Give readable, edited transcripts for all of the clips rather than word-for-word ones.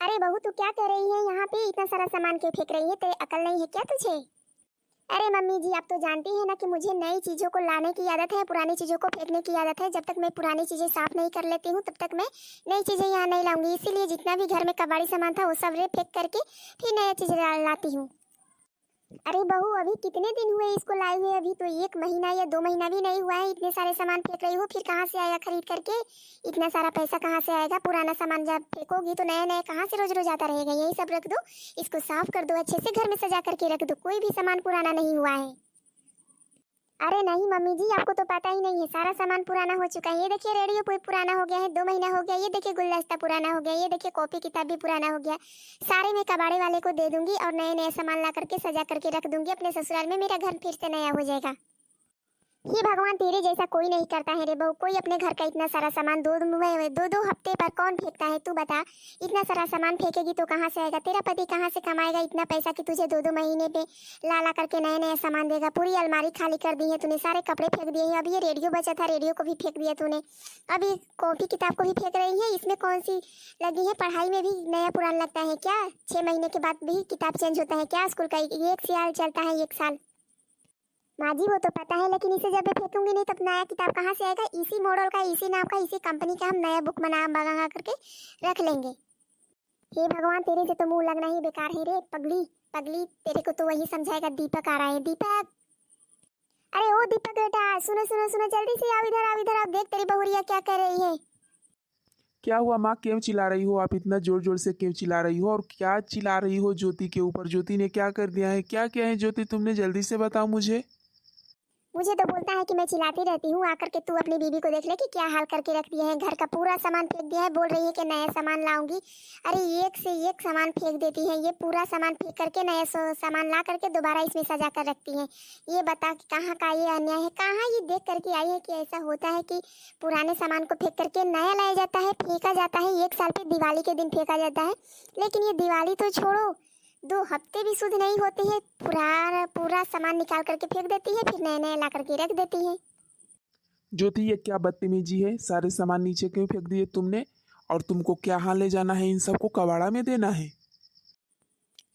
अरे बहू, तू क्या कर रही है यहाँ पे? इतना सारा सामान क्यों फेंक रही है? तेरे अकल नहीं है क्या तुझे? अरे मम्मी जी, आप तो जानती हैं ना कि मुझे नई चीजों को लाने की आदत है, पुरानी चीजों को फेंकने की आदत है। जब तक मैं पुरानी चीजें साफ नहीं कर लेती हूँ तब तक मैं नई चीजें यहाँ नहीं लाऊंगी। इसीलिए जितना भी घर में कबाड़ी सामान था वो सब रे फेंक करके फिर नई चीजें लाती हूँ। अरे बहू, अभी कितने दिन हुए इसको लाए हुए? अभी तो 1 महीना या 2 महीना भी नहीं हुआ है। इतने सारे सामान फेंक रही हो, फिर कहाँ से आएगा खरीद करके? इतना सारा पैसा कहाँ से आएगा? पुराना सामान जब फेंकोगी तो नया नया कहाँ से रोज रोज आता रहेगा? यही सब रख दो, इसको साफ कर दो, अच्छे से घर में सजा करके रख दो। कोई भी सामान पुराना नहीं हुआ है। अरे नहीं मम्मी जी, आपको तो पता ही नहीं है, सारा सामान पुराना हो चुका है। ये देखिए रेडियो पुराना हो गया है, 2 महीना हो गया। ये देखिए गुलदस्ता पुराना हो गया। ये देखिए कॉपी किताब भी पुराना हो गया। सारे मैं कबाड़े वाले को दे दूंगी और नए नए सामान ला करके सजा करके रख दूंगी अपने ससुराल में। मेरा घर फिर से नया हो जाएगा। ये भगवान, तेरे जैसा कोई नहीं करता है रे बहू। कोई अपने घर का इतना सारा सामान दो हफ्ते पर कौन फेंकता है? तू बता, इतना सारा सामान फेंकेगी तो कहाँ से आएगा? तेरा पति कहाँ से कमाएगा इतना पैसा कि तुझे 2 महीने पे ला ला करके नए नए सामान देगा? पूरी अलमारी खाली कर दी है तूने, सारे कपड़े फेंक दिए हैं। अब ये रेडियो बचा था, रेडियो को भी फेंक दिया तूने। अभी कॉपी किताब को भी फेंक रही है। इसमें कौन सी लगी है? पढ़ाई में भी नया पुराना लगता है क्या? 6 महीने के बाद भी किताब चेंज होता है क्या? स्कूल का एक साल चलता है, 1 साल। माँ जी वो तो पता है, लेकिन इसे जब मैं फेंकूंगी नहीं तब नया किताब कहाँ से आएगा? इसी मॉडल का, इसी नाम का, इसी कंपनी का हम नया बुक मंगा करके रख लेंगे। हे भगवान, तेरे से तो मुंह लगना ही बेकार है रे पगली। पगली, तेरे को तो वही समझाएगा। दीपक आ रहा है। दीपक, अरे ओ दीपक बेटा, सुनो सुनो सुनो, जल्दी से आओ इधर, आओ इधर, आओ। देख तेरी बहुरिया क्या कर रही है। क्या हुआ माँ? क्यों चिल्ला रही हो आप? इतना जोर जोर से क्यों चिल्ला रही हो? और क्या चिल्ला रही हो ज्योति के ऊपर? ज्योति ने क्या कर दिया है? क्या क्या है ज्योति? तुमने जल्दी से बताओ मुझे। मुझे तो बोलता है कि मैं चिल्लाती रहती हूँ। आकर के तू अपनी बीवी को देख ले कि क्या हाल करके रख दिया है। घर का पूरा सामान फेंक दिया है। बोल रही है कि नया सामान लाऊंगी। अरे एक से एक सामान फेंक देती है। ये पूरा सामान फेंक करके नया सामान ला करके दोबारा इसमें सजा कर रखती है। ये बता कि कहाँ का ये अन्याय है? कहाँ ये देख करके आई है कि ऐसा होता है कि पुराने सामान को फेंक करके नया लाया जाता है, फेंका जाता है? 1 साल पे दिवाली के दिन फेंका जाता है, लेकिन ये दिवाली तो छोड़ो, 2 हफ्ते भी शुद्ध नहीं होते हैं, पूरा पूरा सामान निकाल करके फेंक देती है, फिर नए नए ला करके रख देती है। ज्योति ये क्या बदतमीजी है? सारे सामान नीचे क्यों फेंक दिए तुमने? और तुमको क्या हाँ ले जाना है? इन सबको कबाड़ा में देना है?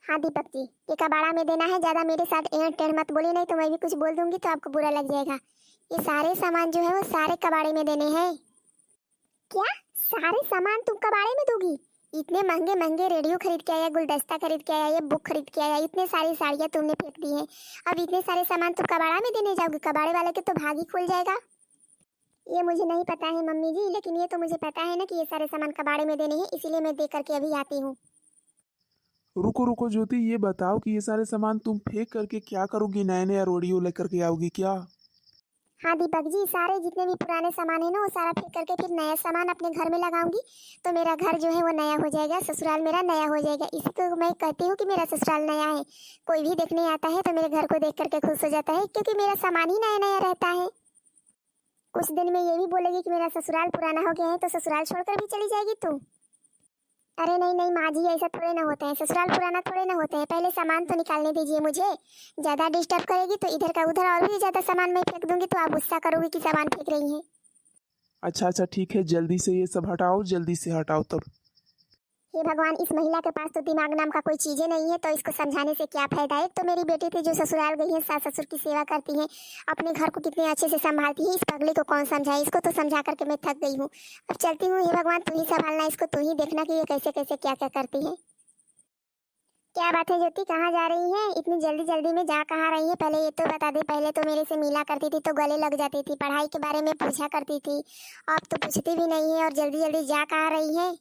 हाँ दीपक जी, ये कबाड़ा में देना है। ज्यादा मेरे साथ एड़ टेढ़ मत बोली, नहीं तो मैं भी कुछ बोल दूंगी तो आपको बुरा लग जाएगा। ये सारे सामान जो है वो सारे कबाड़े में देने हैं। क्या? सारे सामान तुम कबाड़े में दोगी? इतने महंगे महंगे रेडियो खरीद के आया, गुलदस्ता खरीद के आया, ये बुक खरीद के आया, इतने सारी साड़ियाँ तुमने फेंक दी हैं। अब इतने सारे सामान तुम कबाड़ा में देने जाओगी? कबाड़े वाले के तो भाग ही खुल जाएगा। ये मुझे नहीं पता है मम्मी जी, लेकिन ये तो मुझे पता है ना कि ये सारे सामान कबाड़े में देने हैं, इसीलिए मैं दे करके अभी आती हूँ। रुको रुको ज्योति, ये बताओ कि ये सारे सामान तुम फेंक करके क्या करोगी? नया नया रोडियो लेकर के आओगी क्या? हाँ दीपक जी, सारे जितने भी पुराने सामान है ना वो सारा फेंक करके फिर नया सामान अपने घर में लगाऊंगी, तो मेरा घर जो है वो नया हो जाएगा, ससुराल मेरा नया हो जाएगा। इसी को मैं कहती हूँ कि मेरा ससुराल नया है। कोई भी देखने आता है तो मेरे घर को देख करके खुश हो जाता है, क्योंकि मेरा सामान ही नया नया रहता है। कुछ दिन में ये भी बोलेगी कि मेरा ससुराल पुराना हो गया है, तो ससुराल छोड़कर भी चली जाएगी तू। अरे नहीं नहीं माँ जी, ऐसा थोड़े ना होता है। ससुराल पुराना थोड़े ना होता है। पहले सामान तो निकालने दीजिए मुझे। ज्यादा डिस्टर्ब करेगी तो इधर का उधर और भी ज्यादा सामान मैं फेंक दूंगी, तो आप गुस्सा करोगी कि सामान फेंक रही है। अच्छा अच्छा ठीक है, जल्दी से ये सब हटाओ, जल्दी से हटाओ तब। हे भगवान, इस महिला के पास तो दिमाग नाम का कोई चीजें नहीं है, तो इसको समझाने से क्या फायदा? एक तो मेरी बेटी थी जो ससुराल गई है, सास ससुर की सेवा करती है, अपने घर को कितने अच्छे से संभालती है। इस पगली को कौन समझाए? इसको तो समझा करके मैं थक गई हूँ। अब चलती हूँ। हे भगवान, तू ही संभालना इसको, तू ही देखना कि ये कैसे कैसे क्या क्या करती है। क्या बात है ज्योति, कहाँ जा रही है? इतनी जल्दी जल्दी में जा कहाँ रही है? पहले ये तो बता दे। पहले तो मेरे से मिला करती थी तो गले लग जाती थी, पढ़ाई के बारे में पूछा करती थी, अब तो पूछती भी नहीं है। और जल्दी जल्दी जा कहाँ रही है?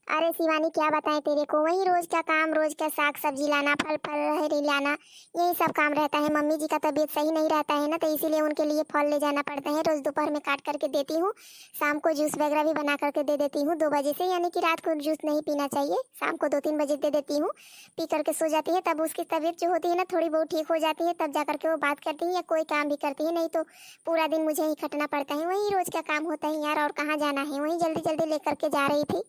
अरे शिवानी, क्या बताएं तेरे को, वही रोज का काम, रोज का साग सब्जी लाना, फल फल हरी लाना, यही सब काम रहता है। मम्मी जी का तबीयत सही नहीं रहता है ना, तो इसीलिए उनके लिए फल ले जाना पड़ता है। रोज दोपहर में काट करके देती हूँ, शाम को जूस वगैरह भी बना करके दे देती हूँ 2 बजे से, यानी कि रात को जूस नहीं पीना चाहिए, शाम को 2-3 बजे दे देती हूँ। पी करके सो जाती है, तब उसकी तबीयत जो होती है ना थोड़ी बहुत ठीक हो जाती है, तब जा करके वो बात करती है या कोई काम भी करती है, नहीं तो पूरा दिन मुझे ही खटना पड़ता है। वही रोज का काम होता है यार, और कहाँ जाना है। वही जल्दी जल्दी लेकर के जा रही थी।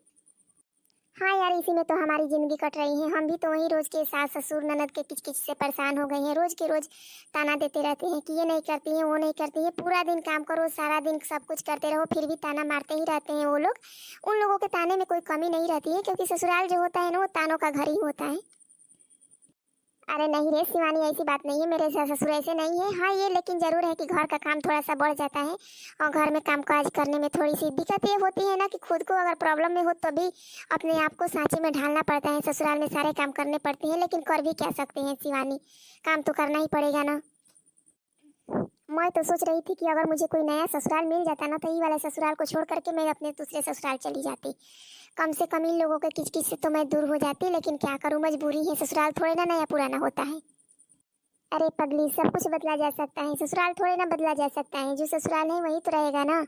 हाँ यार, इसी में तो हमारी जिंदगी कट रही है। हम भी तो वही रोज के सास ससुर ननद के किच किच से परेशान हो गए हैं। रोज के रोज ताना देते रहते हैं कि ये नहीं करती है, वो नहीं करती है। पूरा दिन काम करो, सारा दिन सब कुछ करते रहो, फिर भी ताना मारते ही रहते हैं वो लोग। उन लोगों के ताने में कोई कमी नहीं रहती है, क्योंकि ससुराल जो होता है ना, वो तानों का घर ही होता है। अरे नहीं रे शिवानी, ऐसी बात नहीं है। मेरे सास ससुर ऐसे नहीं है। हाँ, ये लेकिन जरूर है कि घर का काम थोड़ा सा बढ़ जाता है, और घर में काम काज करने में थोड़ी सी दिक्कत ये होती है ना कि खुद को अगर प्रॉब्लम में हो तभी अपने आप को सांचे में ढालना पड़ता है। ससुराल में सारे काम करने पड़ते हैं, लेकिन कर भी क्या सकते हैं शिवानी, काम तो करना ही पड़ेगा ना। मैं तो सोच रही थी कि अगर मुझे कोई नया ससुराल मिल जाता ना, तो ये वाले ससुराल को छोड़ करके मैं अपने दूसरे ससुराल चली जाती। कम से कम इन लोगों के किचकिच से तो मैं दूर हो जाती, लेकिन क्या करूँ, मजबूरी है। ससुराल थोड़े ना नया पुराना होता है। अरे पगली, सब कुछ बदला जा सकता है, ससुराल थोड़े ना बदला जा सकता है। जो ससुराल है वही तो रहेगा ना।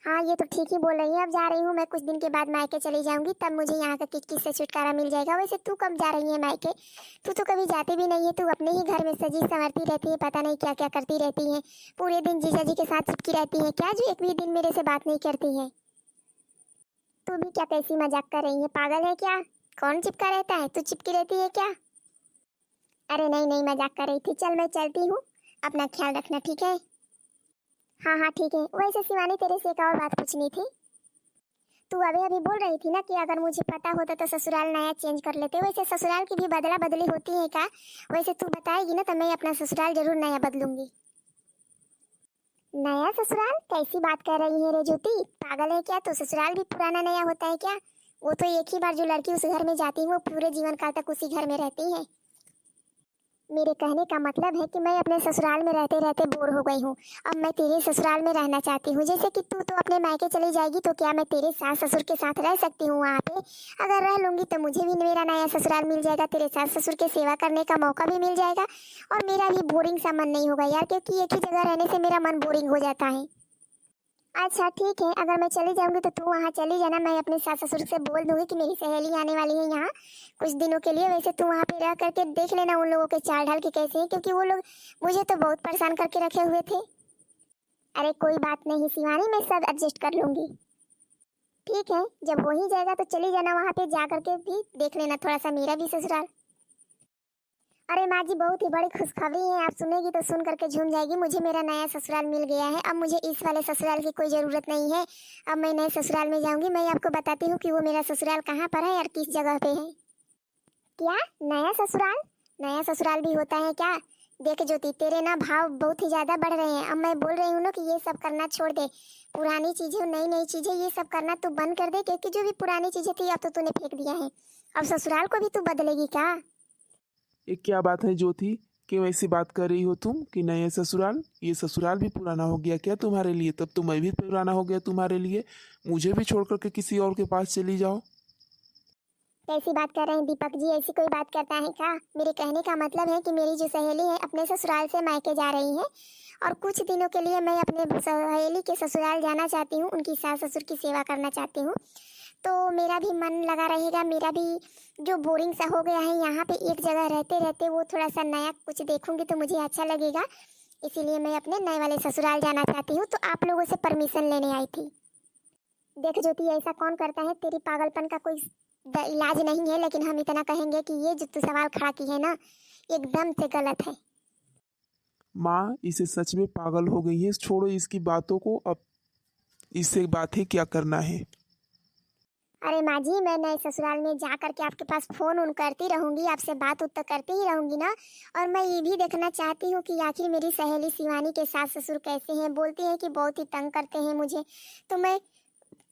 हाँ, ये तो ठीक ही बोल रही है। अब जा रही हूँ मैं, कुछ दिन के बाद मायके चली जाऊंगी, तब मुझे यहाँ का किचकिच से छुटकारा मिल जाएगा। वैसे तू कब जा रही है मायके? तू तो कभी जाती भी नहीं है। तू अपने ही घर में सजी संवरती रहती है, पता नहीं क्या क्या करती रहती है। पूरे दिन जीजा जी के साथ चिपकी रहती है क्या, जो एक भी दिन मेरे से बात नहीं करती है? तू भी क्या कैसी मजाक कर रही है? पागल है क्या? कौन चिपका रहता है? तू चिपकी रहती है क्या? अरे नहीं नहीं, मजाक कर रही थी। चल मैं चलती हूँ, अपना ख्याल रखना, ठीक है? हाँ हाँ ठीक है। वैसे शिवानी, तेरे से एक और बात पूछनी थी। तू अभी अभी बोल रही थी ना कि अगर मुझे पता होता तो ससुराल नया चेंज कर लेते। वैसे ससुराल की भी बदला बदली होती है क्या? वैसे तू बताएगी ना, तो मैं अपना ससुराल जरूर नया बदलूंगी। नया ससुराल? कैसी बात कर रही है रे ज्योति, पागल है क्या? तो ससुराल भी पुराना नया होता है क्या? वो तो एक ही बार जो लड़की उस घर में जाती है, वो पूरे जीवन काल तक उसी घर में रहती है। मेरे कहने का मतलब है कि मैं अपने ससुराल में रहते रहते बोर हो गई हूँ। अब मैं तेरे ससुराल में रहना चाहती हूँ। जैसे कि तू तो अपने मायके चली जाएगी, तो क्या मैं तेरे सास ससुर के साथ रह सकती हूँ वहाँ पे? अगर रह लूंगी तो मुझे भी मेरा नया ससुराल मिल जाएगा, तेरे सास ससुर की सेवा करने का मौका भी मिल जाएगा, और मेरा भी बोरिंग सा मन नहीं होगा यार, क्योंकि एक ही जगह रहने से मेरा मन बोरिंग हो जाता है। अच्छा ठीक है, अगर मैं चली जाऊंगी तो तू वहाँ चली जाना। मैं अपने सास ससुर से बोल दूंगी कि मेरी सहेली आने वाली है यहाँ कुछ दिनों के लिए। वैसे तू वहाँ पे रह करके देख लेना उन लोगों के चाल ढाल के कैसे हैं, क्योंकि वो लोग मुझे तो बहुत परेशान करके रखे हुए थे। अरे कोई बात नहीं शिवानी, मैं सब एडजस्ट कर लूंगी। ठीक है, जब हो ही जाएगा तो चली जाना, वहाँ पे जा करके भी देख लेना थोड़ा सा मेरा भी ससुराल। अरे माँ जी, बहुत ही बड़ी खुशखबरी है। आप सुनेगी तो सुन करके झूम जाएगी। मुझे मेरा नया ससुराल मिल गया है। अब मुझे इस वाले ससुराल की कोई ज़रूरत नहीं है। अब मैं नए ससुराल में जाऊंगी। मैं आपको बताती हूँ कि वो मेरा ससुराल कहाँ पर है और किस जगह पे है। क्या? नया ससुराल? नया ससुराल भी होता है क्या? देख ज्योति, तेरे ना भाव बहुत ही ज़्यादा बढ़ रहे हैं। अब मैं बोल रही हूँ ना कि ये सब करना छोड़ दे। पुरानी चीज़ें, नई नई चीज़ें, ये सब करना तू बंद कर दे, क्योंकि जो भी पुरानी चीज़ें थी अब तो तूने फेंक दिया है। अब ससुराल को भी तू बदलेगी क्या? ये क्या बात है ज्योति? क्यों ऐसी बात कर रही हो तुम कि नए ससुराल? ये ससुराल भी पुराना हो गया क्या तुम्हारे लिए? तब तो मैं भी पुराना हो गया तुम्हारे लिए। मुझे भी छोड़ करके किसी और के पास चली जाओ। कैसी बात कर रहे हैं दीपक जी? ऐसी कोई बात करता है क्या? मेरे कहने का मतलब है कि मेरी जो सहेली है अपने ससुराल से मायके जा रही है, और कुछ दिनों के लिए मैं अपने सहेली के ससुराल जाना चाहती हूँ, उनकी सास ससुर की सेवा करना चाहती हूँ। तो मेरा भी मन लगा रहेगा। मेरा भी जो बोरिंग सा हो गया है यहाँ पे एक जगह रहते रहते, वो थोड़ा सा नया कुछ देखूंगी तो मुझे अच्छा लगेगा। इसीलिए मैं अपने नए वाले ससुराल जाना चाहती हूँ। तो आप लोगों से परमिशन लेने आई थी। देख ज्योति, ऐसा कौन करता है? तेरी पागलपन का कोई इलाज नहीं है, लेकिन हम इतना कहेंगे कि ये जो तू सवाल खड़ा की है ना, एकदम से गलत है। माँ, इसे सच में पागल हो गई है। छोड़ो इसकी बातों को। अब इससे बातें क्या करना है? अरे माँ जी, मैं नए ससुराल में जा करके आपके पास फोन उन करती रहूंगी, आपसे बात उत तो करती ही रहूंगी ना। और मैं ये भी देखना चाहती हूँ कि आखिर मेरी सहेली शिवानी के सास ससुर कैसे हैं। बोलती हैं कि बहुत ही तंग करते हैं मुझे। तो मैं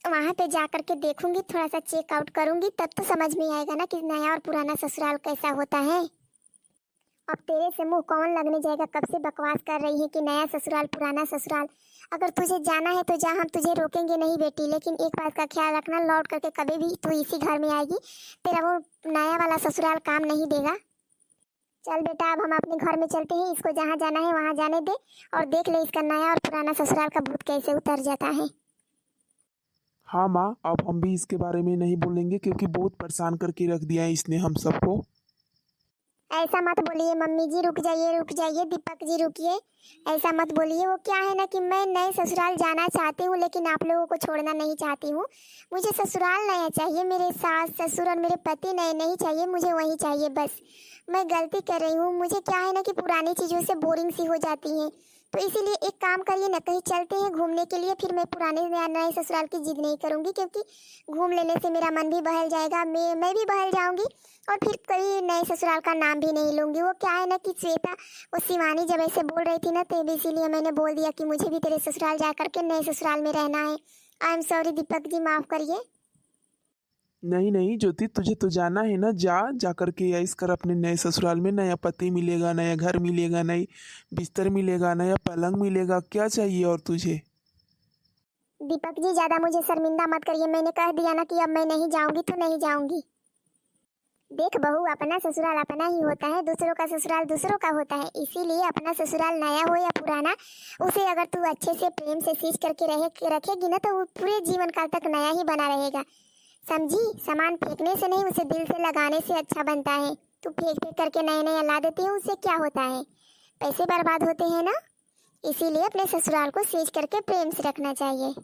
वहाँ पे जा करके देखूंगी, थोड़ा सा चेकआउट करूंगी, तब तो समझ में आएगा ना कि नया और पुराना ससुराल कैसा होता है। अब तेरे से मुंह कौन लगने जाएगा? कब से बकवास कर रही है कि नया ससुराल पुराना ससुराल। अगर तुझे जाना है तो जा, हम तुझे रोकेंगे नहीं बेटी, लेकिन एक बात का ख्याल रखना, लौट करके कभी भी तू इसी घर में आएगी, तेरा वो नया वाला ससुराल काम नहीं देगा। चल बेटा, अब हम अपने घर में चलते हैं। इसको जहाँ जाना है वहाँ जाने दे, और देख ले इसका नया और पुराना ससुराल का भूत कैसे उतर जाता है। हाँ माँ, अब हम भी इसके बारे में नहीं बोलेंगे, क्योंकि बहुत परेशान करके रख दिया है इसने हम सबको। ऐसा मत बोलिए मम्मी जी, रुक जाइए दीपक जी रुकिए। ऐसा मत बोलिए। वो क्या है ना कि मैं नए ससुराल जाना चाहती हूँ लेकिन आप लोगों को छोड़ना नहीं चाहती हूँ। मुझे ससुराल नया चाहिए, मेरे सास ससुर और मेरे पति नए नहीं चाहिए, मुझे वही चाहिए बस। मैं गलती कर रही हूँ। मुझे क्या है ना कि पुरानी चीज़ों से बोरिंग सी हो जाती हैं, तो इसीलिए एक काम करिए ना, कहीं चलते हैं घूमने के लिए। फिर मैं पुराने या नए ससुराल की जिद नहीं करूँगी, क्योंकि घूम लेने से मेरा मन भी बहल जाएगा, मैं भी बहल जाऊँगी और फिर कभी नए ससुराल का नाम भी नहीं लूँगी। वो क्या है ना कि श्वेता, वो शिवानी जब ऐसे बोल रही थी ना, तो इसीलिए मैंने बोल दिया कि मुझे भी तेरे ससुराल जा करके नए ससुराल में रहना है। I am sorry Deepak ji, माफ़ करिए। नहीं नहीं ज्योति, तुझे तो जाना है ना, जा करके ऐश कर अपने नए ससुराल में। नया पति मिलेगा, नया घर मिलेगा, नई बिस्तर मिलेगा, नया पलंग मिलेगा, क्या चाहिए और तुझे। दीपक जी ज़्यादा मुझे शर्मिंदा मत करिए। मैंने कह दिया ना कि अब मैं नहीं जाऊँगी तो नहीं जाऊँगी। देख बहू, अपना ससुराल अपना ही होता है, दूसरों का ससुराल दूसरों का होता है। इसीलिए अपना ससुराल नया हो या पुराना, उसे अगर तू अच्छे से प्रेम से सींच करके रखेगी ना, तो वो पूरे जीवन काल तक नया ही बना रहेगा। समझी? सामान फेंकने से नहीं, उसे दिल से लगाने से अच्छा बनता है। तू फेंक फेंक करके नए नए ला देती है, उससे क्या होता है? पैसे बर्बाद होते हैं ना। इसीलिए अपने ससुराल को सींच करके प्रेम से रखना चाहिए।